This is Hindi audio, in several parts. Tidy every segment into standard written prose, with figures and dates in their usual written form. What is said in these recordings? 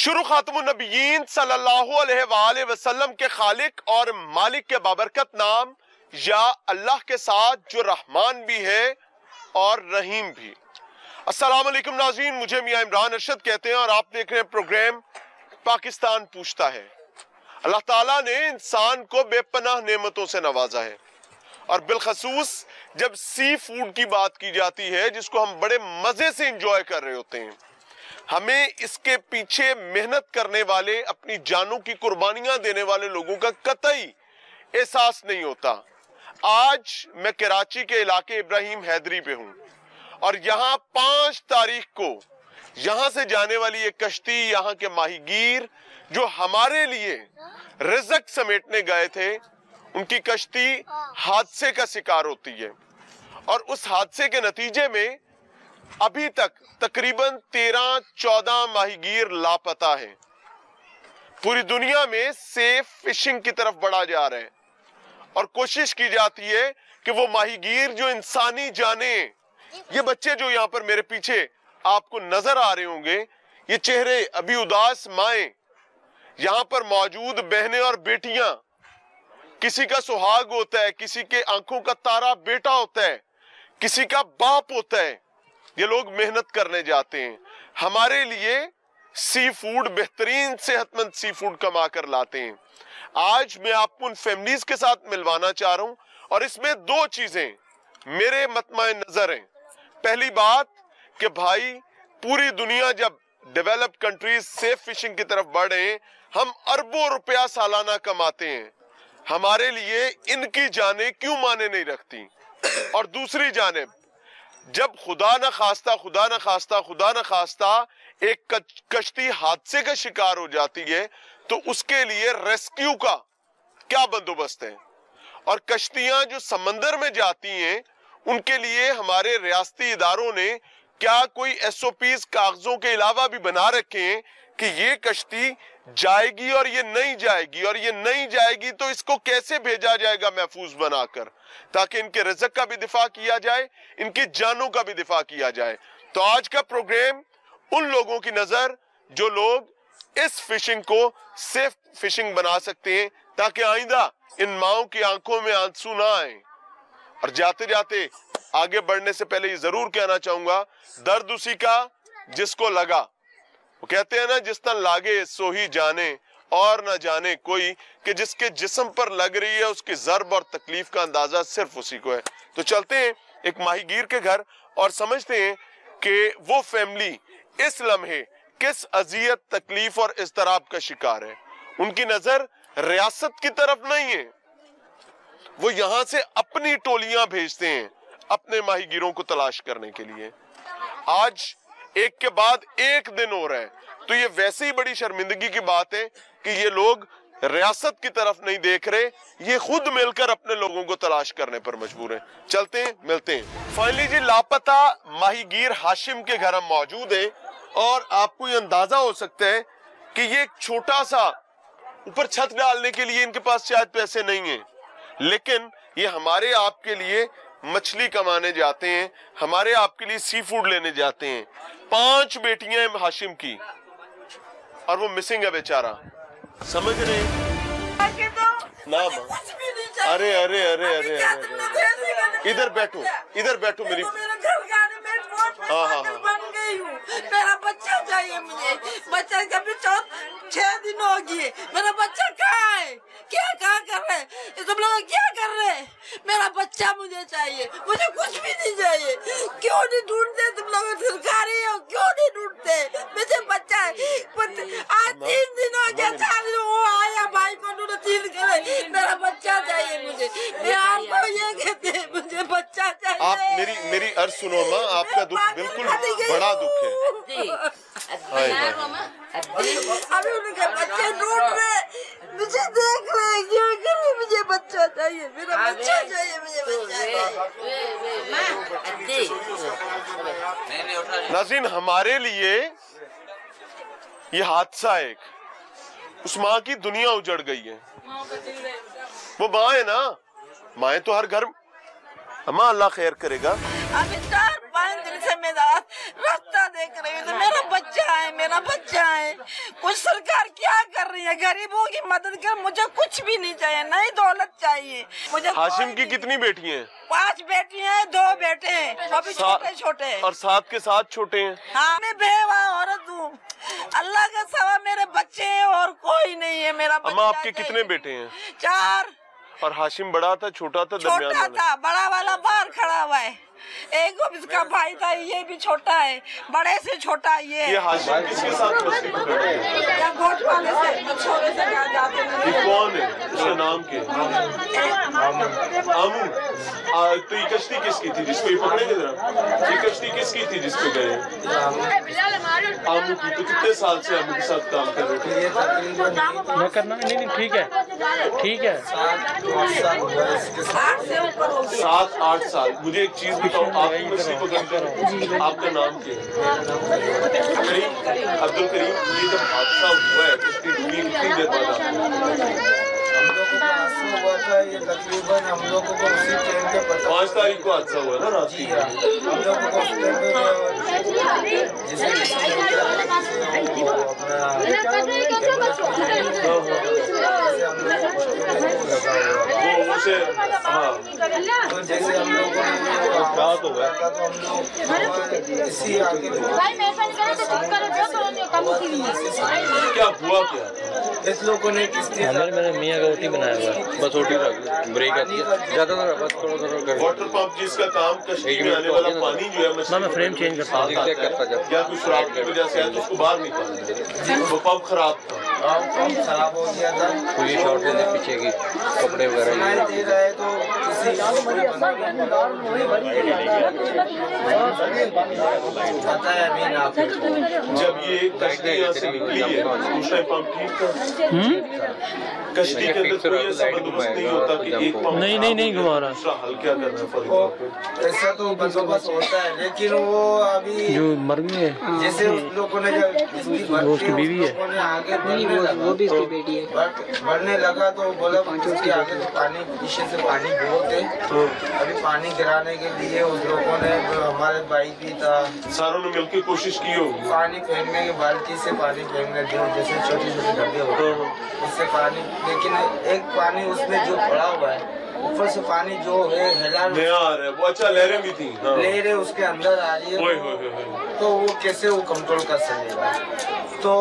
शुरू खातमुन नबीयीन सल्लल्लाहु अलैहि वसल्लम के खालिक और मालिक के बाबरकत नाम या अल्लाह के साथ जो रहमान भी है और रहीम भी। अस्सलाम वालेकुम नाज़रीन, मुझे मियां इमरान अरशद कहते हैं और आप देख रहे हैं प्रोग्राम पाकिस्तान पूछता है। अल्लाह ताला ने इंसान को बेपनाह नेमतों से नवाजा है और बिलखसूस जब सी फूड की बात की जाती है जिसको हम बड़े मजे से इंजॉय कर रहे होते हैं, हमें इसके पीछे मेहनत करने वाले, अपनी जानों की कुर्बानियां देने वाले लोगों का कतई एहसास नहीं होता। आज मैं कराची के इलाके इब्राहिम हैदरी पे हूं और यहाँ 5 तारीख को यहाँ से जाने वाली एक कश्ती, यहाँ के माहीगीर जो हमारे लिए रिज़्क समेटने गए थे, उनकी कश्ती हादसे का शिकार होती है और उस हादसे के नतीजे में अभी तक तकरीबन 13-14 माहीगीर लापता हैं। पूरी दुनिया में सेफ फिशिंग की तरफ बढ़ा जा रहा है और कोशिश की जाती है कि वो माहीगीर जो इंसानी जाने, ये बच्चे जो यहाँ पर मेरे पीछे आपको नजर आ रहे होंगे, ये चेहरे अभी उदास माएं, यहाँ पर मौजूद बहनें और बेटियां, किसी का सुहाग होता है, किसी के आंखों का तारा बेटा होता है, किसी का बाप होता है। ये लोग मेहनत करने जाते हैं, हमारे लिए सी फूड, बेहतरीन सेहतमंद सी फूड कमा कर लाते हैं। आज मैं आपको उन फैमिलीज के साथ मिलवाना चाह रहा हूं और इसमें 2 चीजें मेरे मतमाए नजर हैं। पहली बात कि भाई पूरी दुनिया जब डेवलप्ड कंट्रीज सेफ फिशिंग की तरफ बढ़ रहे हैं, हम अरबों रुपया सालाना कमाते हैं, हमारे लिए इनकी जानें क्यों माने नहीं रखती। और दूसरी जानिब जब खुदा न खास्ता एक कश्ती हादसे का शिकार हो जाती है तो उसके लिए रेस्क्यू का क्या बंदोबस्त है, और कश्तियां जो समंदर में जाती हैं उनके लिए हमारे रियासती इदारों ने क्या कोई SOPs कागजों के अलावा भी बना रखे हैं कि ये कश्ती जाएगी और ये नहीं जाएगी, और ये नहीं जाएगी तो इसको कैसे भेजा जाएगा महफूज बनाकर, ताकि इनके रिज़्क का भी दिफा किया जाए, इनकी जानों का भी दिफा किया जाए। तो आज का प्रोग्राम उन लोगों की नजर जो लोग इस फिशिंग को सेफ फिशिंग बना सकते हैं, ताकि आइंदा इन माओं की आंखों में आंसू ना आए। और जाते जाते आगे बढ़ने से पहले ये जरूर कहना चाहूंगा, दर्द उसी का जिसको लगा। वो कहते हैं ना, जिस तन लागे सो ही जाने, और ना जाने कोई कि जिसके जिस्म पर लग रही है उसकी ज़र्ब और तकलीफ का अंदाजा सिर्फ उसी को है। तो चलते हैं एक माहीगीर के घर और समझते हैं कि वो फैमिली इस लम्हे किस अजियत, तकलीफ और इज़्तिराब का शिकार है। उनकी नजर रियासत की तरफ नहीं है, वो यहां से अपनी टोलियां भेजते हैं अपने माहीगीरों को तलाश करने के लिए। आज एक के बाद एक दिन हो रहा है, तो ये वैसे ही बड़ी शर्मिंदगी की बात है कि ये लोग रियासत की तरफ नहीं देख रहे, ये खुद मिलकर अपने लोगों को तलाश करने पर मजबूर हैं। चलते हैं, मिलते हैं। फाइनली जी लापता माहीगीर हाशिम के घर हम मौजूद हैं और आपको ये अंदाजा हो सकता है कि ये एक छोटा सा ऊपर छत डालने के लिए इनके पास शायद पैसे नहीं है, लेकिन ये हमारे आपके लिए मछली कमाने जाते हैं, हमारे आपके लिए सी फूड लेने जाते हैं। 5 बेटियां हैं हाशिम की और वो मिसिंग है बेचारा, समझ रहे ना। अरे अरे अरे अरे अरे, इधर बैठो, इधर बैठो मेरी। हाँ, मेरा बच्चा चाहिए मुझे, बच्चा कभी 6 दिन हो गए, मेरा बच्चा कहाँ है? क्या कर रहे हैं तुम लोग, क्या कर रहे हैं? मेरा बच्चा मुझे चाहिए, मुझे कुछ भी नहीं चाहिए। क्यों नहीं ढूंढते तुम लोग, सरकारी हो, क्यों नहीं ढूंढते? मुझे बच्चा है, आज 3 दिन हो गया, 4 दिन वो आया भाई को ढूंढो, 3 करे, मेरा बच्चा चाहिए मुझे। मैं आपको ये कहते हैं, मुझे बच्चा चाहिए। आप मेरी अर्ज सुनो माँ, आपका दुख बिल्कुल बड़ा दुख है। अभी उनके बच्चे ढूंढ रहे, मुझे देख रहे, क्यों कर रहे? मुझे बच्चा चाहिए, मेरा बच्चा चाहिए, मुझे बच्चा चाहिए। नाज़रीन, हमारे लिए ये हादसा एक, उस माँ की दुनिया उजड़ गई है। वो माँ है ना, माँ तो हर घर, अम्मा अल्लाह खैर करेगा। अभी 4-5 दिन से मैं रास्ता देख रही हूँ, तो मेरा बच्चा है, मेरा बच्चा है। कुछ सरकार क्या कर रही है? गरीबों की मदद कर, मुझे कुछ भी नहीं चाहिए, नहीं दौलत चाहिए मुझे। हाशिम की कितनी बेटी हैं? 5 बेटियां हैं, 2 बेटे हैं, वो भी छोटे छोटे और 7 के 7 छोटे हैं। हाँ, मैं बेवा औरत हूँ, अल्लाह का सवा मेरे बच्चे हैं और कोई नहीं है। मेरा अम्मा आपके कितने बेटे हैं? 4। और हाशिम बड़ा था, छोटा था, दरमियान छोटा था, बड़ा वाला बाहर खड़ा हुआ है। एक इसका भाई था, ये भी छोटा है, बड़े से छोटा ये हाशिम किसके साथ मछली पकड़ रहे हैं? या गोट वाले से, छोरे से क्या जाते हैं। ये कौन है? उसका नाम क्या है? आमू। तो ये कश्ती किसकी थी जिसको ये पकड़ेंगे जरा? ये कश्ती किसकी थी जिसपे गए? आमू की। तो कितने साल से आमू के साथ काम कर रहे थे? मैं करना नहीं, ठीक है, ठीक है। 7-8 साल। मुझे एक चीज बताओ, आपकी मछली पकड़कर आपका नाम क्या है? करीम, अब्दुल करीम। ये जब हादसा हुआ है कितनी देर बाद? हम लोगों को हादसा हुआ था, ये तकरीबन हम लोगों को उसी ट्रेन पे 5 तारीख को हादसा हुआ ना रात को। हम लोगों को उस ट्रेन पे तो जैसे हम लोगों ने तो हम लोग इसी आगे क्या हुआ? क्या इस लोगों ने मैंने मियाँ का रोटी बनाया हुआ है, बस रोटी ब्रेक आती है ज्यादा बस थोड़ा वाटर पंप जिसका काम कश्ती में आने वाला पानी जो है मछली मैं फ्रेम चेंज करता हूँ या कोई शराब की वजह से है तो उसको बाहर निकालना। वो पंप खराब था, पंप खराब हो गया था। कोई शॉर्ट दे पीछे की कपड़े वगैरह दे रहा है तो किसी पता है अभी ना। जब ये कश्ती यहाँ से निकली है उस टाइम पंप ठीक था? कश्ती के अंदर कोई ऐसा बंदोबस्त नहीं होता कि एक पंप नहीं घुमा रहा, दूसरा हल क्या कर रहा है? ऐसा तो बंदोबस्त होता है, लेकिन वो अभी जो मर गए जैसे उस लोगों ने जब उसकी बीवी है, आगे वो भी उसकी बेटी है, बढ़ने लगा तो बोला उसके आगे तो पानी पीछे से पानी बहुत है, अभी पानी गिराने के लिए उस लोगों ने, हमारे भाई भी था, सारों ने मिलकर कोशिश की होगी पानी फेंकने के, बाल्टी से पानी फेंकने, जो जैसे छोटे छोटे डब्बे होते हैं उससे पानी, लेकिन एक पानी उसमें जो पड़ा हुआ है ऊपर से पानी जो है हिला नया आ रहा है वो। अच्छा, लहरें भी थी, लहरें उसके अंदर आ रही है, तो वो कैसे वो कंट्रोल कर सकेगा? तो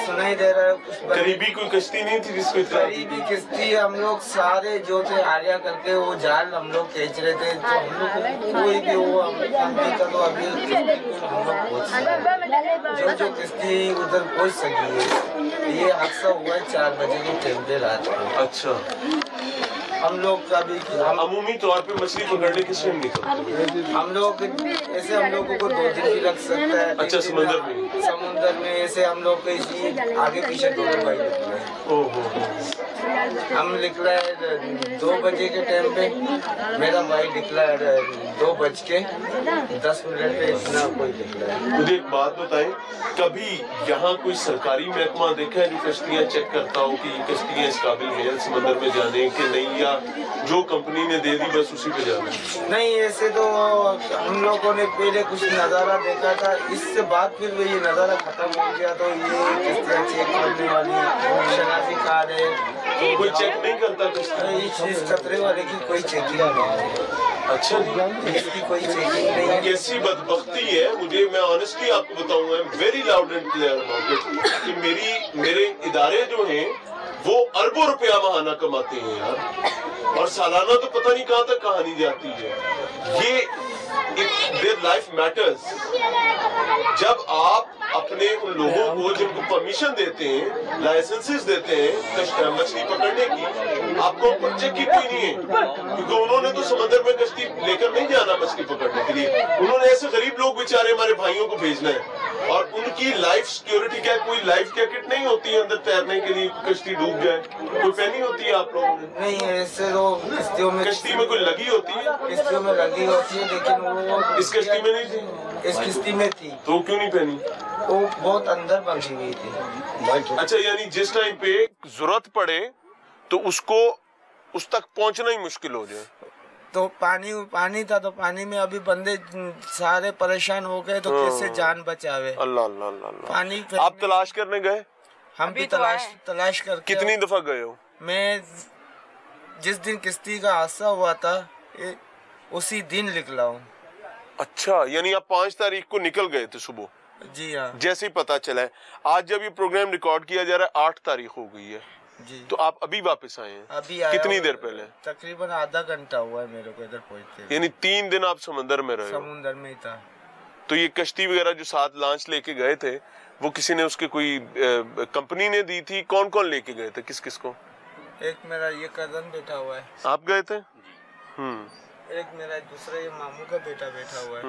सुनाई दे रहा है कुछ। करीबी कोई कश्ती नहीं थी जिसको करीबी किश्ती हम लोग सारे जो थे आर्या करके वो जाल हम लोग खींच रहे थे, तो हम लोग कोई भी वो तो अभी जो किश्ती उधर पहुंच सकी है। ये हादसा हुआ है 4 बजे के टाइम पे रात को। अच्छा, हम लोग कभी अमूमी तौर पे मछली पकड़ने किस टाइम निकलते? हम लोग ऐसे हम लोगों को 2 दिन भी लग सकता है। अच्छा, समुद्र में ऐसे हम लोग को इसी आगे पीछे दोनों भाई निकला है। हम निकला है 2 बजे के टाइम पे, मेरा भाई निकला है 2:10 पे, इतना कोई निकला है। मुझे एक बात बताएं, कभी यहाँ कोई सरकारी महकमा देखा है जो कश्तियाँ चेक करता हो कि कश्तियाँ इस काबिल है समंदर में जाने के नहीं, या जो कंपनी ने दे दी बस उसी पे जाना? नहीं, ऐसे तो हम लोगों ने पहले कुछ नज़ारा देखा था, इससे बाद फिर ये नज़ारा खत्म हो गया, तो ये कश्तियाँ चेक करने वाली शनाजी कार है, कोई चेक नहीं करता कश्ती? इस खतरे वाले की कोई चेकिंग नहीं है। अच्छा जी, इसकी कोई चेकिंग नहीं है। कैसी बदबख्ती है, मुझे, मैं ऑनेस्टली आपको बताऊंगा, very loud and clear about it, कि मेरे इदारे जो हैं वो अरबों रुपया महाना कमाते हैं यार, और सालाना तो पता नहीं कहाँ तक कहानी जाती है। ये देयर लाइफ मैटर्स। जब आप अपने उन लोगों को जिनको परमिशन देते हैं, लाइसेंसेस देते हैं मछली पकड़ने की, आपको चेक की कोई नहीं है, क्योंकि उन्होंने तो समंदर में कश्ती लेकर नहीं जाना मछली पकड़ने के लिए। उन्होंने ऐसे गरीब लोग बेचारे हमारे भाइयों को भेजना है, और उनकी लाइफ सिक्योरिटी क्या, कोई लाइफ जैकेट नहीं होती है अंदर तैरने के लिए, कश्ती डूब जाए, कोई पहनी होती है आप लोगों ने? नहीं, ऐसे तो कश्ती में कोई लगी होती है, किश्तियों में लगी होती है, लेकिन वो इस कश्ती में नहीं थी। इस किश्ती में थी, तो क्यों नहीं पहनी? वो बहुत अंदर बंधी हुई थी। अच्छा, यानी जिस टाइम पे जरूरत पड़े तो उसको उस तक पहुंचना ही मुश्किल हो जाए। तो पानी था, तो पानी में अभी बंदे सारे परेशान हो गए, तो कैसे जान बचावे। अल्लाह अल्लाह अल्लाह। पानी आप तलाश करने गए? हम भी तलाश करके। कितनी दफा गए हो? मैं जिस दिन किश्ती का हादसा हुआ था उसी दिन निकला हूँ। अच्छा, यानी आप 5 तारीख को निकल गए थे सुबह? जी हाँ। जैसे ही पता चला है, आज जब ये प्रोग्राम रिकॉर्ड किया जा रहा है 8 तारीख हो गई है जी, तो आप अभी वापस आए हैं? अभी आया। कितनी देर पहले? तकरीबन आधा घंटा हुआ है मेरे को इधर पहुंचते। यानी 3 दिन आप समंदर में रहे? समुंदर में ही था। तो ये कश्ती वगैरह जो साथ लॉन्च लेके गए थे, वो किसी ने उसके कोई कंपनी ने दी थी? कौन कौन लेके गए थे, किस किस को? एक मेरा ये कजन बैठा हुआ है। आप गए थे? एक मेरा दूसरा ये मामू का बेटा बैठा हुआ है।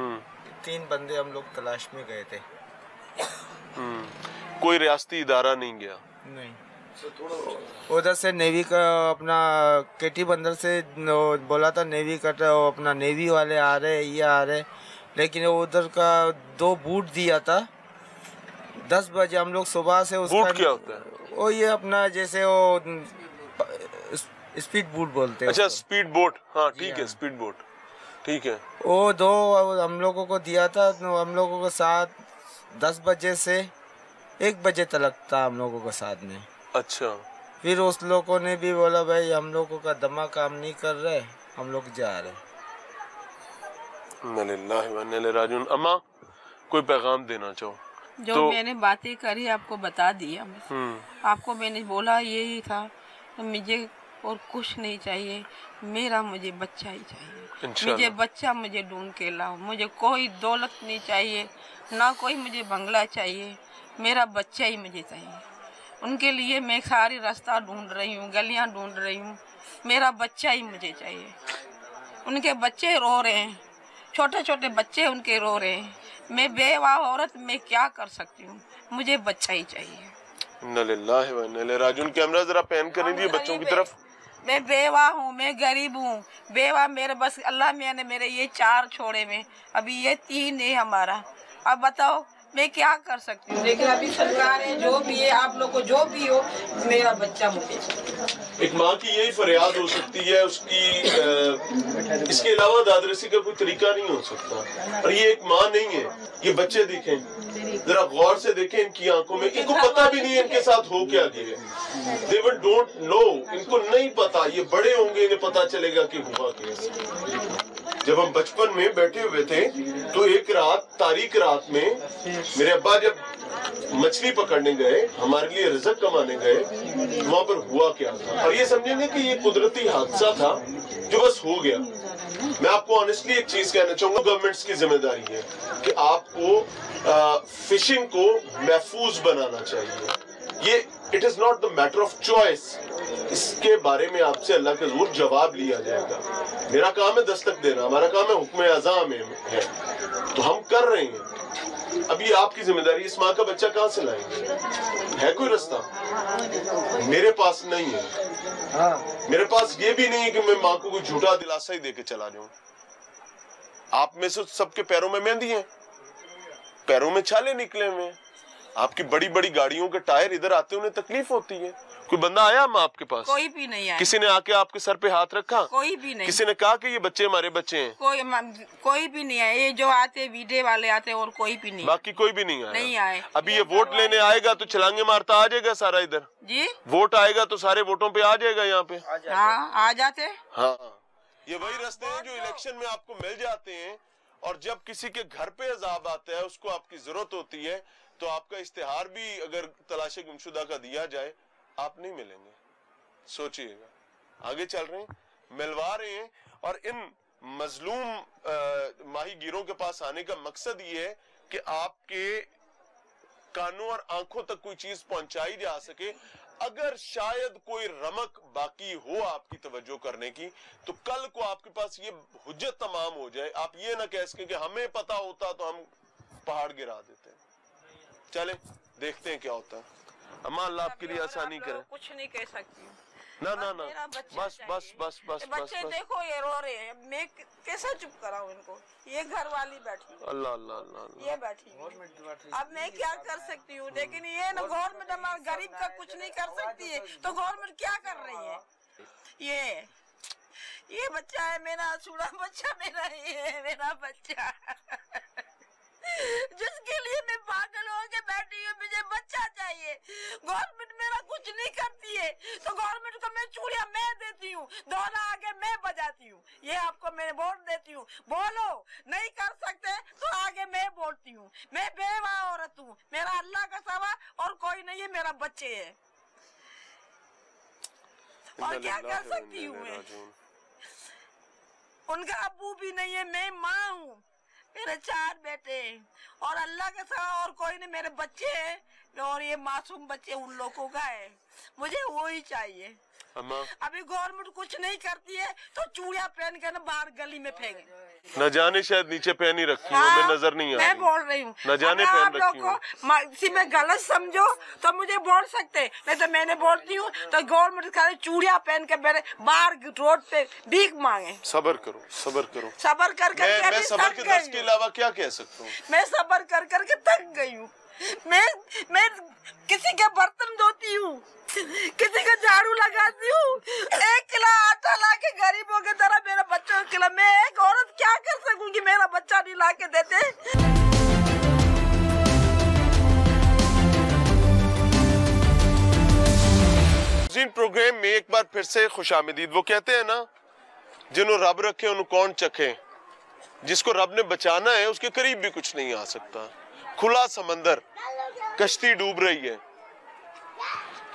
3 बंदे हम लोग तलाश में गए थे। कोई रियासती इदारा नहीं गया? नहीं। उधर से नेवी का अपना केटी बंदर से बोला था, नेवी का अपना नेवी वाले आ रहे, ये आ रहे, लेकिन उधर का 2 बूट दिया था। 10 बजे हम लोग सुबह से उसका। बूट क्या होता है? वो ये अपना जैसे वो स्पीड बोट बोलते हैं। अच्छा, स्पीड बोट। हाँ ठीक है, स्पीड बोट ठीक है। वो 2 हम लोगों को दिया था। हम लोगों को साथ 10 बजे से 1 बजे तक था हम लोगों को साथ में। अच्छा। फिर उस लोगों ने भी बोला भाई हम लोगों का दिमाग काम नहीं कर रहे, हम लोग जा रहे। राजून अम्मा, कोई पैगाम देना चाहो? जो तो मैंने बातें करी आपको बता दिया। आपको मैंने बोला यही था, तो मुझे और कुछ नहीं चाहिए, मुझे बच्चा ही चाहिए। मुझे बच्चा मुझे ढूंढ के लाओ। मुझे कोई दौलत नहीं चाहिए, ना कोई मुझे बंगला चाहिए, मेरा बच्चा ही मुझे चाहिए। उनके लिए मैं सारी रास्ता ढूंढ रही हूँ, गलियाँ ढूंढ रही हूँ, मेरा बच्चा ही मुझे चाहिए। उनके बच्चे रो रहे हैं, छोटे छोटे बच्चे उनके रो रहे हैं। मैं बेवाह औरत, मैं क्या कर सकती हूँ, मुझे बच्चा ही चाहिए। राजून, कैमरा जरा पैन करने दिए बच्चों की तरफ। मैं बेवाह हूँ, मैं गरीब हूँ, बेवाह। मेरे बस अल्लाह मियाँ ने मेरे ये 4 छोड़े में, अभी ये 3 है हमारा। अब बताओ मैं क्या कर सकती हूँ। लेकिन अभी सरकार है, जो भी है, आप लोग को जो भी हो, मेरा बच्चा मुझे चाहिए। एक माँ की यही फरियाद हो सकती है उसकी, इसके अलावा दादरसी का कोई तरीका नहीं हो सकता। और ये एक माँ नहीं है, ये बच्चे देखें, जरा गौर से देखें इनकी आंखों में। इनको पता भी नहीं है इनके साथ हो क्या गया। They will don't know, इनको नहीं पता। ये बड़े होंगे, इन्हें पता चलेगा कि हुआ क्या। जब हम बचपन में बैठे हुए थे तो एक रात, तारीख रात में मेरे अब्बा जब मछली पकड़ने गए, हमारे लिए रिज़्क कमाने गए, वहाँ पर हुआ क्या था। और ये समझेंगे कि ये कुदरती हादसा था जो बस हो गया। मैं आपको ऑनेस्टली एक चीज कहना चाहूंगा, गवर्नमेंट्स की जिम्मेदारी है कि आपको फिशिंग को महफूज बनाना चाहिए। ये it is not the matter of choice. इसके बारे में आपसे अल्लाह के ज़रूर जवाब लिया जाएगा। मेरा काम है दस्तक देना, हमारा काम है हुक्म आज़ा में है, तो हम कर रहे हैं। अभी आपकी जिम्मेदारी, इस माँ का बच्चा कहाँ से लाएंगे? है कोई रास्ता? मेरे पास नहीं है। मेरे पास ये भी नहीं है कि मैं माँ को कोई झूठा दिलासा ही देके चला जाऊं। आप में से सबके पैरों में मेहंदी है, पैरों में छाले निकले हुए। आपकी बड़ी बड़ी गाड़ियों के टायर इधर आते उन्हें तकलीफ होती है। कोई बंदा आया माँ आपके पास? कोई भी नहीं आया। किसी ने आके आपके सर पे हाथ रखा? कोई भी नहीं। किसी ने कहा कि ये बच्चे हमारे बच्चे हैं? कोई भी नहीं आया। ये जो आते वीडियो वाले आते और कोई भी नहीं। बाकी कोई भी नहीं आया? नहीं आए। अभी ये वोट लेने आएगा तो छलांगे मारता आ जाएगा सारा इधर जी। वोट आएगा तो सारे वोटों पे आ जाएगा यहाँ पे। हाँ, आ जाते। हाँ, ये वही रास्ते हैं जो इलेक्शन में आपको मिल जाते हैं। और जब किसी के घर पे अजाब आता है, उसको आपकी जरूरत होती है, तो आपका इश्तिहार भी अगर तलाशे गुमशुदा का दिया जाए, आप नहीं मिलेंगे। सोचिएगा। आगे चल रहे हैं, मिलवा रहे हैं। और इन मजलूम माहीगीरों के पास आने का मकसद ये है कि आपके कानों और आंखों तक कोई चीज पहुंचाई जा सके। अगर शायद कोई रमक बाकी हो आपकी तवज्जो करने की, तो कल को आपके पास ये हुज्जत तमाम हो जाए, आप ये ना कह सकें कि हमें पता होता तो हम पहाड़ गिरा देते। चले देखते हैं क्या होता है। अम्मा अल्लाह आपके लिए आसानी करे। कुछ नहीं कह सकती हूँ। ना ना ना, बस बस बस बस बच्चे देखो ये रो रहे हैं, मैं कैसे चुप कराऊं इनको? ये घर वाली बैठी, अल्लाह अल्लाह अल्लाह, ये बैठी, अब मैं क्या कर सकती हूँ? लेकिन ये ना गवर्नमेंट हमारे गरीब का कुछ नहीं कर सकती है, तो गवर्नमेंट क्या कर रही है? ये ये बच्चा है मेरा, सूढ़ा बच्चा मेरा, ये है मेरा बच्चा जिसके लिए मैं पागल हो के बैठी हूँ। मुझे बच्चा चाहिए। गवर्नमेंट मेरा कुछ नहीं करती है तो गवर्नमेंट को मैं चूड़ियां मैं देती हूँ, दोनों आगे मैं बजाती हूँ। ये आपको मैं वोट देती हूँ, बोलो नहीं कर सकते तो आगे मैं बोलती हूँ। मैं बेवा औरत हूँ, मेरा अल्लाह का सवा और कोई नहीं है, मेरा बच्चे है और क्या कर सकती हूँ मैं। उनका अब्बू भी नहीं है, मैं माँ हूँ, मेरे 4 बेटे और अल्लाह के सिवा और कोई नहीं, मेरे बच्चे हैं और ये मासूम बच्चे उन लोगों का है। मुझे वो ही चाहिए। अभी गवर्नमेंट कुछ नहीं करती है तो चूड़ियां पहन के ना बाहर गली में फेंक, न जाने शायद नीचे पहन ही रखी हो, मैं नजर नहीं आ रही। मैं बोल रही हूँ न जाने पहन रखी हो। किसी में गलत समझो तो मुझे बोल सकते, नहीं तो मैंने बोलती हूँ तो गवर्नमेंट खाली चूड़ियां पहन के मेरे बाहर रोड पे भीख मांगे। सबर करो, सबर करो। सबर कर कर मैं सबर के दस के अलावा क्या कह सकता हूँ। मैं सबर कर कर के थक गई हूँ। मैं किसी के बर्तन धोती हूँ, किसी का झाड़ू लगाती हूँ, 1 किलो आटा ला के गरीबों की तरह मेरे बच्चों के लिए। मैं एक औरत क्या कर सकूंगी, मेरा बच्चा नहीं ला के देते। प्रोग्राम में एक बार फिर से खुशामदीद। वो कहते हैं ना, जिन्हों रब रखे उन्हें कौन चखे, जिसको रब ने बचाना है उसके करीब भी कुछ नहीं आ सकता। खुला समंदर, कश्ती डूब रही है।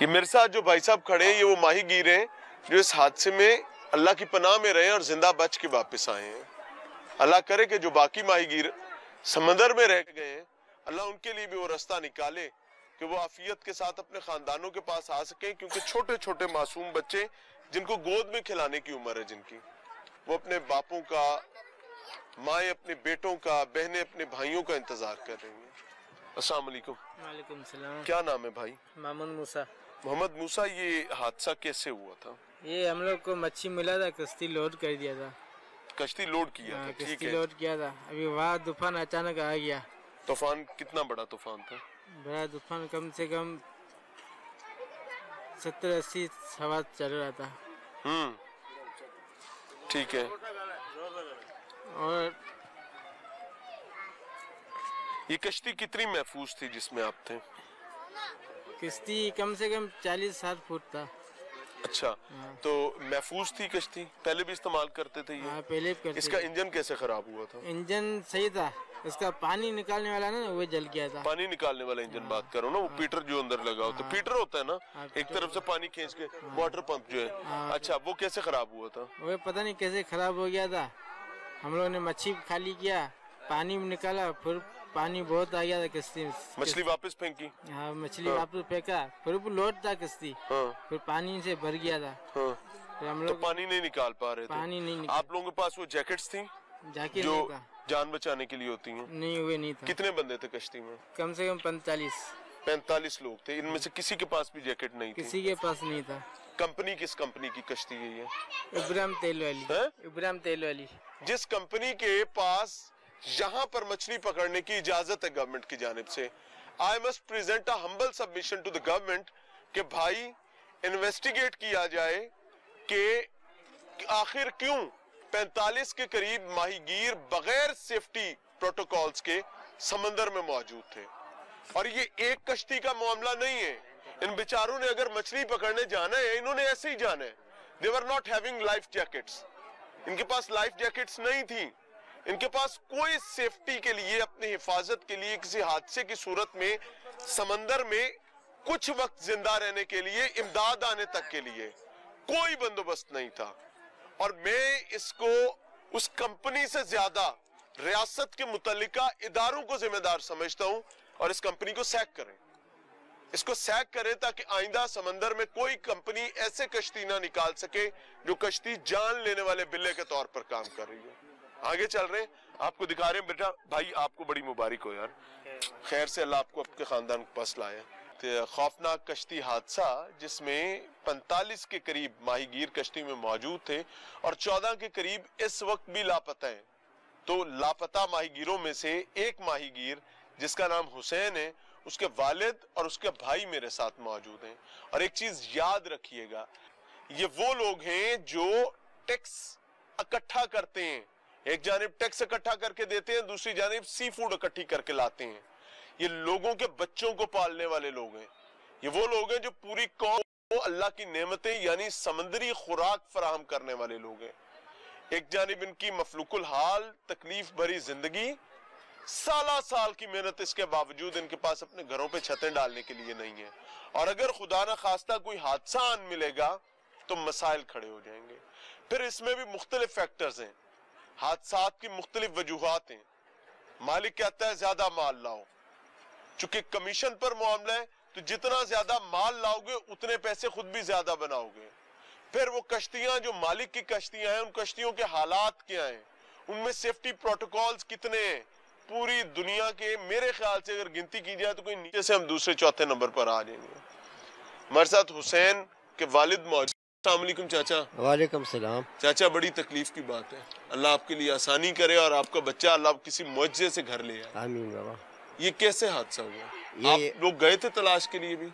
ये मेरे साथ जो भाई साहब खड़े हैं, ये वो माहीगीर हैं जो इस हादसे में अल्लाह की पनाह में रहे और जिंदा बच के वापस आए हैं। अल्लाह करे कि जो बाकी माहीगीर समंदर में रह गए हैं, अल्लाह उनके लिए भी वो रास्ता निकाले कि वो आफियत के साथ अपने खानदानों के पास आ सके। क्योंकि छोटे छोटे मासूम बच्चे जिनको गोद में खिलाने की उम्र है जिनकी, वो अपने बापों का, माएँ अपने बेटों का, बहनें अपने भाइयों का इंतजार कर रही हैं। अस्सलाम वालेकुम। वालेकुम सलाम। क्या नाम है भाई? मोहम्मद मूसा। मोहम्मद मूसा, ये हादसा कैसे हुआ था? ये हम लोग को मच्छी मिला था, कश्ती लोड कर दिया था। कश्ती लोड किया था, ठीक कश्ती है। लोड किया था, अभी वहाँ तूफान अचानक आ गया। तूफान कितना बड़ा तूफान था? बड़ा तूफान, कम से कम 70-80 हवा चल रहा था। ठीक है। और ये कश्ती कितनी महफूज थी जिसमें आप थे? कश्ती कम से कम 40-60 फुट था। अच्छा, तो महफूज थी कश्ती, पहले भी इस्तेमाल करते थे ये? पहले भी करते। इसका इंजन कैसे खराब हुआ था? इंजन सही था, इसका पानी निकालने वाला ना वो जल गया था। पानी निकालने वाला इंजन बात करो ना, वो पीटर जो अंदर लगा होता है, पीटर होता है ना, एक तरफ से पानी खींच के, वाटर पंप जो है। अच्छा, वो कैसे खराब हुआ था? वो पता नहीं कैसे खराब हो गया था। हम लोगों ने मच्छी खाली किया, पानी निकाला, फिर पानी बहुत आ गया था कश्ती में। मछली वापस फेंकी? हाँ, मछली वापस फेंका, फिर वो लोड था कश्ती। फिर पानी से भर गया था। फिर हम लोग तो पानी नहीं निकाल पा रहे थे। पानी नहीं निकाल। आप लोगों के पास वो जैकेट्स थी जैकेट जो जान बचाने के लिए होती हैं? नहीं, हुए नहीं था। कितने बंदे थे कश्ती में? कम से कम 45 लोग थे। इनमें से किसी के पास भी जैकेट नहीं थी? किसी के पास नहीं था। कंपनी किस कंपनी की कश्ती है ये? इब्राहिम तेल वाली। इब्राहिम तेल वाली। जिस कंपनी के पास यहाँ पर मछली पकड़ने की इजाजत है गवर्नमेंट की जानिब से, I must present a humble submission to the government कि भाई इन्वेस्टिगेट किया जाए कि आखिर क्यों 45 के करीब माहीगीर बगैर सेफ्टी प्रोटोकॉल्स के समंदर में मौजूद थे। और ये एक कश्ती का मामला नहीं है। इन बेचारों ने अगर मछली पकड़ने जाना है, इन्होंने ऐसे ही जाना है। They were not having life jackets. इनके पास लाइफ जैकेट्स नहीं थी। इनके पास कोई सेफ्टी के लिए, अपनी हिफाजत के लिए, किसी हादसे की सूरत में समंदर में कुछ वक्त जिंदा रहने के लिए, इमदाद आने तक के लिए कोई बंदोबस्त नहीं था। और मैं इसको उस कंपनी से ज्यादा रियासत के मुतल्लिका इदारों को जिम्मेदार समझता हूं। और इस कंपनी को सैक करें, इसको सैक करें ताकि आइंदा समंदर में कोई कंपनी ऐसे कश्ती ना निकाल सके जो कश्ती जान लेने वाले बिल्ले के तौर पर काम कर रही है। आगे चल रहे हैं, आपको दिखा रहे हैं। बेटा भाई, आपको बड़ी मुबारक हो यार, खैर से अल्लाह आपको आपके खानदान के पास लाया। तो खौफनाक कश्ती हादसा जिसमें 45 के करीब माहीगीर कश्ती में मौजूद थे और 14 के करीब इस वक्त भी लापता हैं। तो लापता माहीगीरों में से एक माहीगीर जिसका नाम हुसैन है, उसके वालिद और उसके भाई मेरे साथ मौजूद हैं। और एक चीज याद रखिएगा, ये वो लोग हैं जो टैक्स इकट्ठा करते हैं, एक जानिब टैक्स इकट्ठा करके देते हैं, दूसरी जानिब सी फूड इकट्ठी करके लाते हैं। ये लोगों के बच्चों को पालने वाले लोग हैं, ये वो लोग हैं जो पूरी कौम को अल्लाह की नेमतें यानी समंदरी खुराक फराहम करने वाले लोग हैं। एक जानिब इनकी मफलूकुल हाल तकलीफ भरी जिंदगी, साल की मेहनत, इसके बावजूद इनके पास अपने घरों पे छतें डालने के लिए नहीं है। और अगर खुदा न खास्ता कोई हादसा आन मिलेगा तो मसाइल खड़े हो जाएंगे। फिर इसमें भी मुख्तलिफ फैक्टर्स हैं, हादसात की मुख्तलिफ वजूहात हैं। मालिक कहता है ज्यादा माल लाओ, चूंकि कमीशन पर मामला है तो जितना ज्यादा माल लाओगे उतने पैसे खुद भी ज्यादा बनाओगे। फिर वो कश्तियां जो मालिक की कश्तियां हैं, उन कश्तियों के हालात क्या हैं, उनमें सेफ्टी प्रोटोकॉल्स कितने हैं, पूरी दुनिया के मेरे ख्याल से अगर गिनती की जाए तो कोई नीचे से हम दूसरे चौथे नंबर पर आ जाएंगे। हमारे साथ हुसैन के वालिद मौजूद। अस्सलाम वालेकुम चाचा। वालेकुम सलाम। चाचा बड़ी तकलीफ की बात है, अल्लाह आपके लिए आसानी करे और आपका बच्चा अल्लाह किसी मुआवजे से घर ले आए। आमीन बाबा। ये कैसे हादसा हुआ? ये आप लोग गए थे तलाश के लिए भी?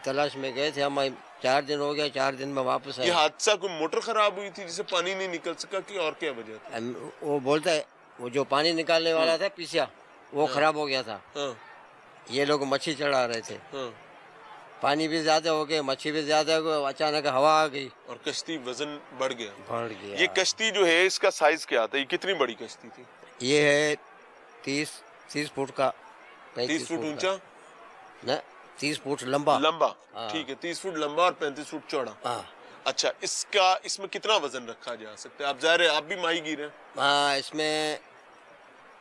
तलाश में गए थे हम, 4 दिन हो गया, 4 दिन में वापस आए। ये हादसा कोई मोटर खराब हुई थी जिसे पानी नहीं निकल सका कि और क्या वजह थी? वो बोलता है वो जो पानी निकालने वाला था पीछा वो खराब हो गया था। हाँ। ये लोग मच्छी चढ़ा रहे थे। हाँ। पानी भी ज्यादा हो गया, मच्छी भी ज्यादा हो गई, अचानक हवा आ गई और कश्ती वजन बढ़ गया। ये कश्ती जो है इसका साइज क्या था? ये कितनी बड़ी कश्ती थी? ये है 30 फुट का, 30 फुट ऊंचा न 30 फुट लंबा। ठीक है, 30 फुट लंबा और 35 फुट चौड़ा। हाँ। अच्छा, इसमें कितना वजन रखा जा सकता है? आप जा रहे हैं, आप भी माहीगीर हैं? हाँ, इसमें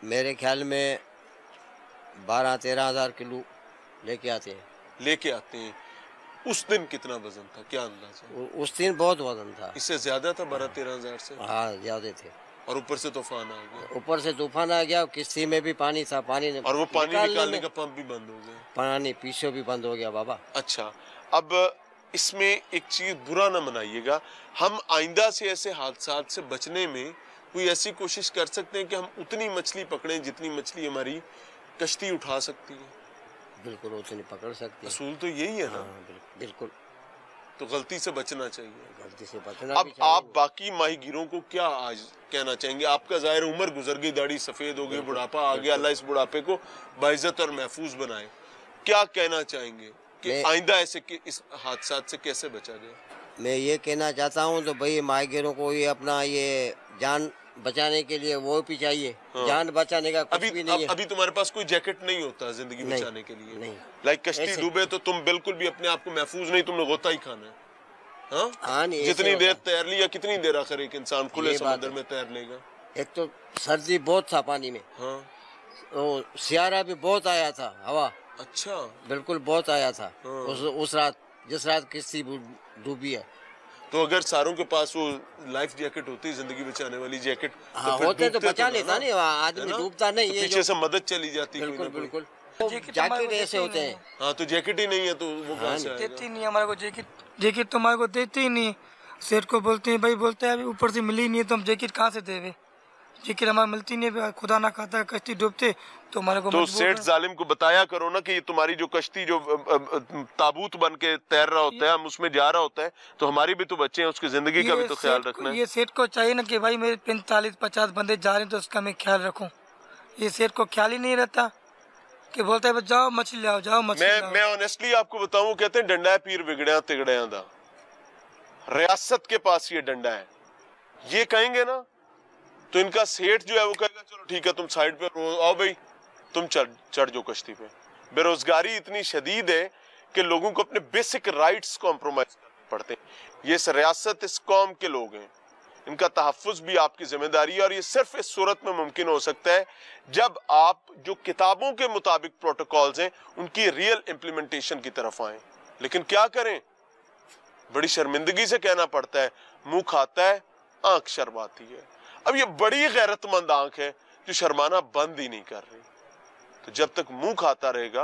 मेरे ख्याल में 12-13 हजार किलो लेके आते हैं। उस दिन कितना वजन था, क्या अंदाजा? उस दिन बहुत वजन था। इससे ज्यादा था 12-13 हजार से? हाँ, ज्यादा थे। और ऊपर से तूफान आ गया। ऊपर से तूफान आ गया, किश्ती में भी पानी था, पानी और वो पानी निकालने का पंप भी बंद हो गया, पानी पीछे भी बंद हो गया बाबा। अच्छा, अब इसमें एक चीज बुरा ना मनाइएगा, हम आइंदा से ऐसे हादसात से बचने में कोई ऐसी कोशिश कर सकते हैं कि हम उतनी मछली पकड़ें जितनी मछली हमारी कश्ती उठा सकती है। बिल्कुल उतनी पकड़ सकती है। असूल तो यही है ना? बिल्कुल। तो गलती से बचना चाहिए, गलती से बचना अब भी चाहिए। आप बाकी माहीगीरों को क्या आज कहना चाहेंगे? आपका जाहिर उम्र गुजर गई, दाढ़ी सफेद हो गई, बुढ़ापा आ गया, अल्लाह इस बुढ़ापे को बाइज्जत और महफूज बनाए, क्या कहना चाहेंगे कि आइंदा ऐसे इस हादसात से कैसे बचा जाए? मैं ये कहना चाहता हूँ तो भाई माहीगीरों को ये अपना ये जान बचाने के लिए वो भी चाहिए। हाँ। जान बचाने का कुछ भी नहीं है। अभी तुम्हारे पास कोई जैकेट नहीं होता जिंदगी बचाने के लिए? नहीं। लाइक कश्ती डूबे तो तुम बिल्कुल भी अपने आप को महफूज नहीं, तुमने गोता ही खाना है। हाँ? हाँ, जितनी देर तैर लिया, कितनी देर आखिर एक इंसान खुले समुद्र में तैर लेगा? एक तो सर्दी बहुत था पानी में। हाँ। तो सियारा भी बहुत आया था, हवा। अच्छा। बिल्कुल बहुत आया था। हाँ। उस रात, जिस रात किश्ती डूबी है। तो अगर सारों के पास वो लाइफ जैकेट होती, जिंदगी बचाने वाली जैकेट, हाँ, तो होते तो बचा लेता नहीं, आदमी डूबता नहीं। तो पीछे से मदद चली जाती। बिल्कुल। जैकेट ऐसे होते हैं। हाँ, तो जैकेट ही नहीं है तो वो कहाँ से आएगा? देती नहीं हमारे को जैकेट तो हमारे को देते ही नहीं। सेठ को बोलते हैं, भाई बोलते हैं अभी ऊपर से मिली नहीं है तो हम जैकेट कहाँ से देवे? जैकेट हमारे मिलती नहीं, खुदा ना खाता कश्ती डूबते तो हमारे को। तो सेठ जालिम को बताया करो ना कि ये तुम्हारी जो कश्ती जो ताबूत बन के तैर रहा होता है, हम उसमें जा रहा होता है, तो हमारी भी तो बच्चे हैं, उसकी जिंदगी का भी तो ख्याल रखना है। ये सेठ को चाहिए ना कि भाई मेरे 45-50 बंदे जा रहे हैं तो उसका मैं ख्याल रखूं। ये सेठ को ख्याल ही नहीं रहता कि बोलता है जाओ मछली लाओ, जाओ मछली लाओ। मैं ऑनेस्टली आपको बताऊं, कहते हैं डंडा है पीर बिगड़िया तिगड़िया दा। रियासत के पास ये डंडा है, ये कहेंगे ना तो इनका सेठ जो है वो कहेगा चलो ठीक है तुम साइड पे आओ भाई, तुम चढ़ जाओ कश्ती पे। बेरोजगारी इतनी शदीद है कि लोगों को अपने बेसिक राइट्स कॉम्प्रोमाइज करने पड़ते हैं। ये रियासत इस कौम के लोग हैं, इनका तहफ़्फ़ुज़ भी आपकी जिम्मेदारी है, और ये सिर्फ इस सूरत में मुमकिन हो सकता है जब आप जो किताबों के मुताबिक प्रोटोकॉल्स हैं उनकी रियल इम्प्लीमेंटेशन की तरफ आए। लेकिन क्या करें, बड़ी शर्मिंदगी से कहना पड़ता है, मुंह खाता है आंख शर्माती है। अब ये बड़ी गैरतमंद आंख है जो शर्माना बंद ही नहीं कर रही। तो जब तक मुंह खाता रहेगा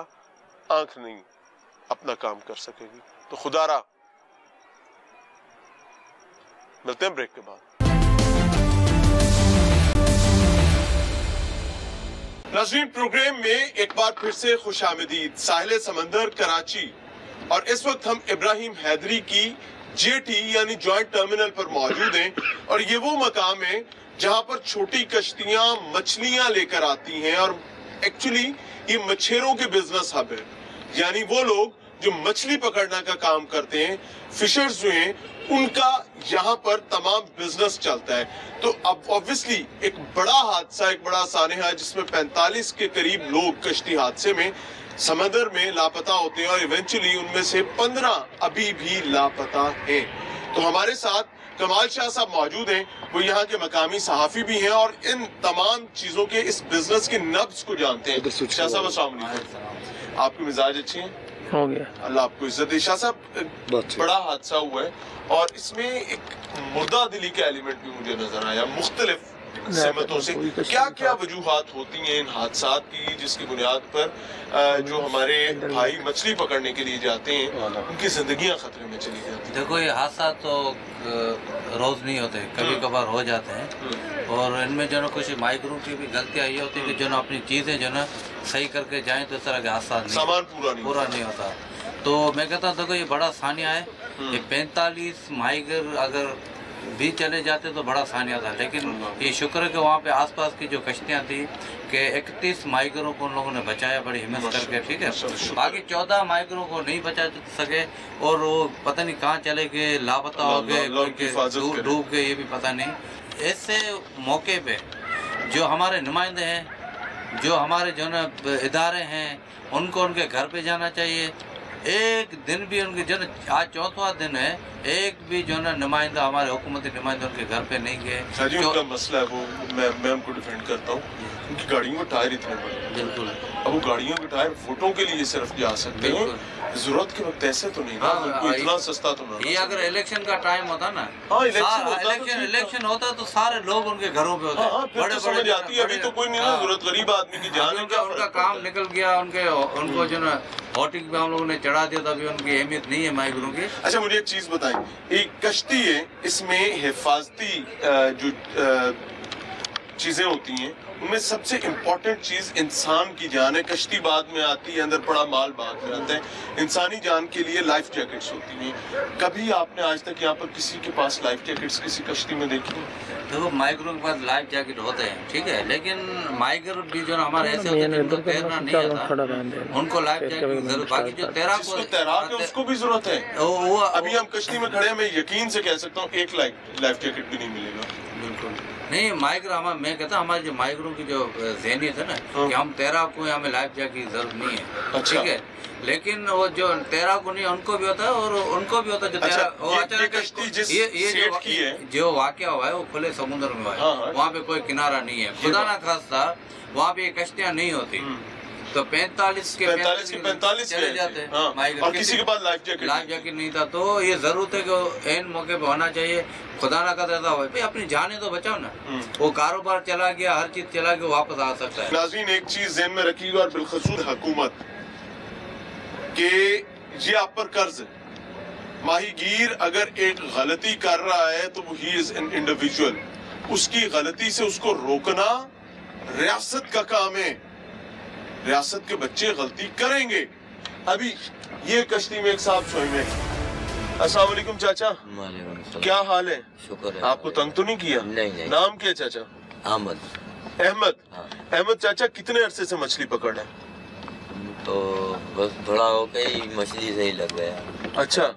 आंख नहीं अपना काम कर सकेगी। तो खुदारा मिलते हैं ब्रेक के बाद। नाज़रीन, प्रोग्राम में एक बार फिर से खुशामदीद। साहिल समंदर कराची, और इस वक्त हम इब्राहिम हैदरी की जेटी यानी जॉइंट टर्मिनल पर मौजूद हैं और ये वो मकाम है जहां पर छोटी कश्तियां मछलियां लेकर आती हैं और एक्चुअली ये मछेरों के बिजनेस हब है, यानी वो लोग जो मछली पकड़ने का काम करते हैं, फिशर्स जो हैं, उनका यहाँ पर तमाम बिजनेस चलता है। तो अब ऑब्वियसली एक बड़ा हादसा, एक बड़ा सानहा जिसमें 45 के करीब लोग कश्ती हादसे में समंदर में लापता होते हैं और इवेंचुअली उनमें से 15 अभी भी लापता हैं। तो हमारे साथ कमाल शाह साहब मौजूद हैं, वो यहाँ के मकामी सहाफी भी हैं और इन तमाम चीजों के इस बिजनेस के नब्ज को जानते हैं। शाह साहब अस्सलाम वालेकुम, आपके मिजाज अच्छे हैं? हो गया, अल्लाह आपको इज्जत दे। शाह साहब बड़ा हादसा हुआ है और इसमें एक मुर्दा दिली का एलिमेंट भी मुझे नजर आया मुख्तलिफ सहमतों से। क्या क्या वजूहात होती हैं इन हादसात की जिसकी बुनियाद पर जो हमारे भाई मछली पकड़ने के लिए जाते हैं उनकी जिंदगियां खतरे में चली जाती हैं? देखो ये हादसा तो रोज नहीं होते, कभी कभार हो जाते हैं और इनमें जो ना कुछ माइग्रों की भी गलतियाँ ये होती है कि जो ना अपनी चीजें जो ना सही करके जाएं तो इस तरह के हादसा सामान पूरा नहीं होता। तो मैं कहता हूँ देखो ये बड़ा सानिया है, ये 45 माइगर अगर भी चले जाते तो बड़ा सानिया था, लेकिन ये शुक्र है कि वहाँ पे आसपास की जो कश्तियाँ थी कि 31 माइगरों को उन लोगों ने बचाया बड़ी हिम्मत करके, ठीक है। बाकी 14 माइगरों को नहीं बचा सके और वो पता नहीं कहाँ चले गए, लापता हो गए, डूब गए, ये भी पता नहीं। ऐसे मौके पे जो हमारे नुमाइंदे हैं, जो हमारे जो ना इदारे हैं, उनको उनके घर पे जाना चाहिए। एक दिन भी उनके जो आज 4वां दिन है, एक भी जो ना नुमाइंदा हमारे हुकूमती नुमाइंदे उनके घर पे नहीं गए। उनका मसला है वो मैं उनको डिफेंड करता हूँ, उनकी गाड़ियों के टायर इतने बड़े, बिल्कुल। अब वो गाड़ियों के टायर वोटों के लिए सिर्फ जा सकते हैं, जरूरत के वक्त ऐसे तो नहीं ना, इतना सस्ता तो ना। ये अगर इलेक्शन का टाइम होता ना, इलेक्शन होता तो सारे लोग उनके घरों पे होते, बड़े समझ आती है। अभी तो कोई नहीं ना, जरूरत गरीब आदमी की जान, उनका काम निकल गया, उनको जो ना वोटिंग पे हम लोगों ने चढ़ा दिया था, अभी उनकी अहमियत नहीं है माइग्रों की। अच्छा मुझे एक चीज बताएं, एक कश्ती है, इसमें हिफाजती जो चीजें होती हैं उनमें सबसे इम्पोर्टेंट चीज इंसान की जान है। कश्ती बाद में आती है, अंदर पड़ा माल बाद में आता है। इंसानी जान के लिए लाइफ जैकेट्स होती हैं। कभी आपने आज तक यहाँ पर किसी के पास लाइफ जैकेट्स किसी कश्ती में देखी? देखो माइग्रों के पास लाइफ जैकेट होते हैं, ठीक है, लेकिन माइग्रो भी जो हमारे ऐसे होते हैं जिनको तैरना नहीं आता, उनको लाइफ जैकेट की जरूरत। बाकी जो तैराक है उसको भी जरूरत है। अभी हम कश्ती में खड़े हैं, मैं यकीन से कह सकता हूँ एक लाइफ जैकेट भी नहीं मिलेगा। बिल्कुल नहीं, माइग्रो मैं कहता हमारे जो माइग्रों की जो ज़हनियत है ना कि हम तैराक को हमें लाइफ जैकेट की जरूरत नहीं है, ठीक है, लेकिन वो जो तैराक को नहीं उनको भी होता है और उनको भी होता है जो तैराक। ये जो वाकया हुआ है वो खुले समुद्र में हुआ है, वहाँ पे कोई किनारा नहीं है, खुदा ना खास्ता वहाँ पे कश्तियाँ नहीं होती, तो 45 के 45 चले जाते हैं और किसी के पास लाइफ जैकेट नहीं था। तो ये जरूरत है कि एन मौके पे होना चाहिए, खुदा ना कर देता भाई अपनी जाने तो बचाओ ना। वो कारोबार चला गया, हर चीज चला गया, वापस आ सकता है। नाज़रीन एक चीज ज़हन में रखिएगा और बिलखसूस हुकूमत के ये आप पर कर्ज है। माहीगीर अगर एक गलती कर रहा है तो ही इज एन इंडिविजुअल, उसकी गलती से उसको रोकना रियासत का काम है। रियासत के बच्चे गलती करेंगे। अभी ये कश्ती में एक साहब सोए में। अस्सलाम वालेकुम चाचा, क्या हाल है? शुक्र है। आपको तंग तो नहीं किया? नहीं। नाम क्या चाचा? अहमद। अहमद चाचा कितने अरसे से मछली पकड़ है? तो बस थोड़ा हो गई, मछली से ही लग गया। अच्छा,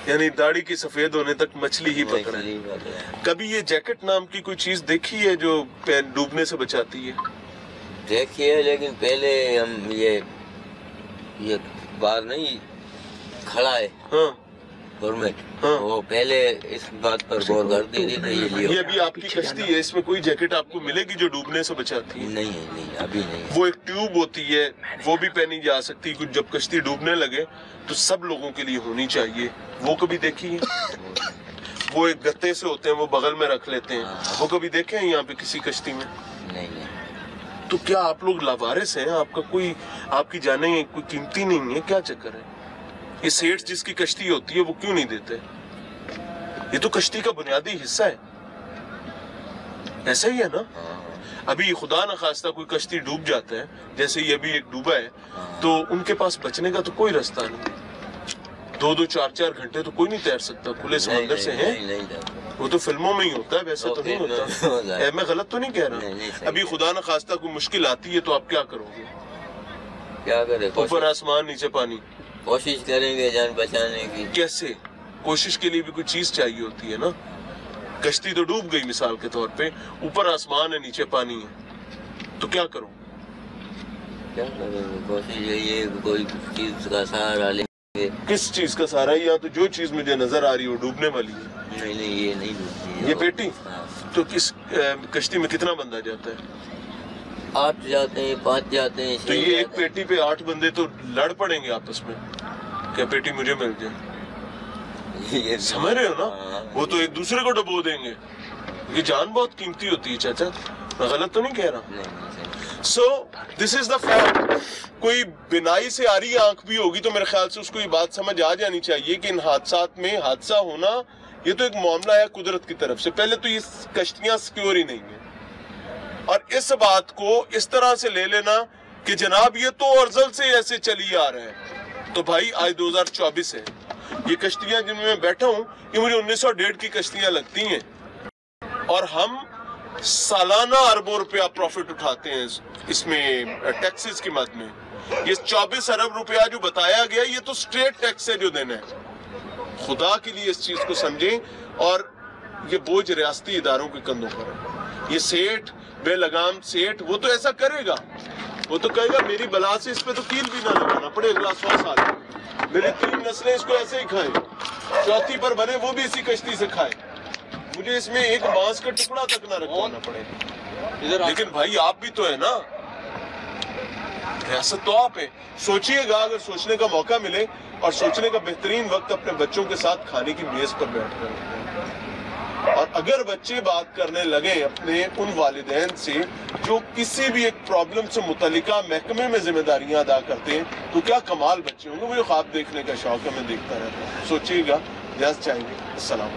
यानी दाढ़ी की सफेद होने तक मछली ही पकड़ा है। कभी ये जैकेट नाम की कोई चीज देखी है जो डूबने से बचाती है? देखिए, लेकिन पहले हम ये बार नहीं खड़ा है गवर्नमेंट, वो पहले इस बात पर गौर करती थी। ये अभी आपकी कश्ती है, इसमें कोई जैकेट आपको मिलेगी जो डूबने से बचाती है? नहीं, अभी नहीं। वो एक ट्यूब होती है, वो भी पहनी जा सकती है। जब कश्ती डूबने लगे तो सब लोगों के लिए होनी चाहिए। वो कभी देखी है? वो एक गत्ते से होते हैं, वो बगल में रख लेते हैं। वो कभी देखे हैं यहाँ पे किसी कश्ती में? नहीं। तो क्या आप लोग लावारिस हैं? आपका कोई, आपकी जाने कोई कीमती नहीं है? क्या चक्कर है? ये सेठ जिसकी कश्ती होती है वो क्यों नहीं देते? ये तो कश्ती का बुनियादी हिस्सा है, ऐसा ही है ना? अभी खुदा न खास्ता कोई कश्ती डूब जाता है, जैसे ये भी एक डूबा है, तो उनके पास बचने का तो कोई रास्ता नहीं। 2-2, 4-4 घंटे तो कोई नहीं तैर सकता खुले समंदर से है। वो तो फिल्मों में ही होता है, वैसे तो नहीं होता। मैं गलत तो नहीं कह रहा। अभी खुदा न खास्ता कोई मुश्किल आती है तो आप क्या करोगे? क्या करें? ऊपर आसमान नीचे पानी। कोशिश करेंगे जान बचाने की। कैसे? कोशिश के लिए भी कोई चीज चाहिए होती है ना। कश्ती तो डूब गई मिसाल के तौर पे, ऊपर आसमान है नीचे पानी है, तो क्या करो? क्या करेंगे? कोशिश यही है कोई चीज का सहारा लेंगे। किस चीज का सहारा? यहाँ तो जो चीज मुझे नजर आ रही है वो डूबने वाली है। नहीं ये नहीं डूबती। ये पेटी? तो किस कश्ती में कितना बंदा जाता है? 8 जाते हैं, 5 जाते हैं। तो ये एक पेटी पे 8 बंदे तो लड़ पड़ेंगे आपस में, क्या पेटी मुझे मिल जाए? ये समझ रहे हो ना? वो तो एक दूसरे को डुबो देंगे। ये जान बहुत कीमती होती है चाचा, मैं गलत तो नहीं कह रहा। So this is the fact. कोई बिनाई से आ रही आंख भी होगी तो मेरे ख्याल से उसको ये बात समझ आ जानी चाहिए कि इन हादसात में हादसा होना ये तो एक मामला है कुदरत की तरफ से। पहले तो ये कश्तियां सिक्योर ही नहीं है, और इस बात को इस तरह से ले लेना कि जनाब ये तो अर्जल से ऐसे चली आ रहे हैं, तो भाई आज 2024 है। ये कश्तियां जिनमें मैं बैठा हूँ ये मुझे 1901 की कश्तियां लगती हैं, और हम सालाना अरबों रुपया प्रॉफिट उठाते हैं इसमें टैक्सेस की मद में। ये 24 अरब रुपया जो बताया गया ये तो स्ट्रेट टैक्स है जो देना है। खुदा के लिए इस चीज को समझें, और ये बोझ रियासती इदारों के कंधों पर है। ये सेठ बेलगाम सेठ वो तो ऐसा करेगा, वो तो कहेगा मेरी बला से इस पे तो कील भी ना लगाना पड़े अगला 100 साल। मेरी 3 नस्लें इसको ऐसे ही खाएं, चौथी पर बने वो भी इसी कश्ती से खाए, मुझे इसमें एक बांस का टुकड़ा तक ना रखवाना पड़े। लेकिन भाई आप भी तो है ना, रियासत तो आप है। सोचिएगा, अगर सोचने का मौका मिले, और सोचने का बेहतरीन वक्त अपने बच्चों के साथ खाने की मेज पर बैठकर, और अगर बच्चे बात करने लगे अपने उन वालिदैन से जो किसी भी एक प्रॉब्लम से मुतल्लिका महकमे में जिम्मेदारियां अदा करते हैं, तो क्या कमाल बच्चे होंगे। मुझे ख्वाब देखने का शौक है, मैं देखता रहता हूँ। सोचिएगा, इजाज़त चाहेंगे। अस्सलाम।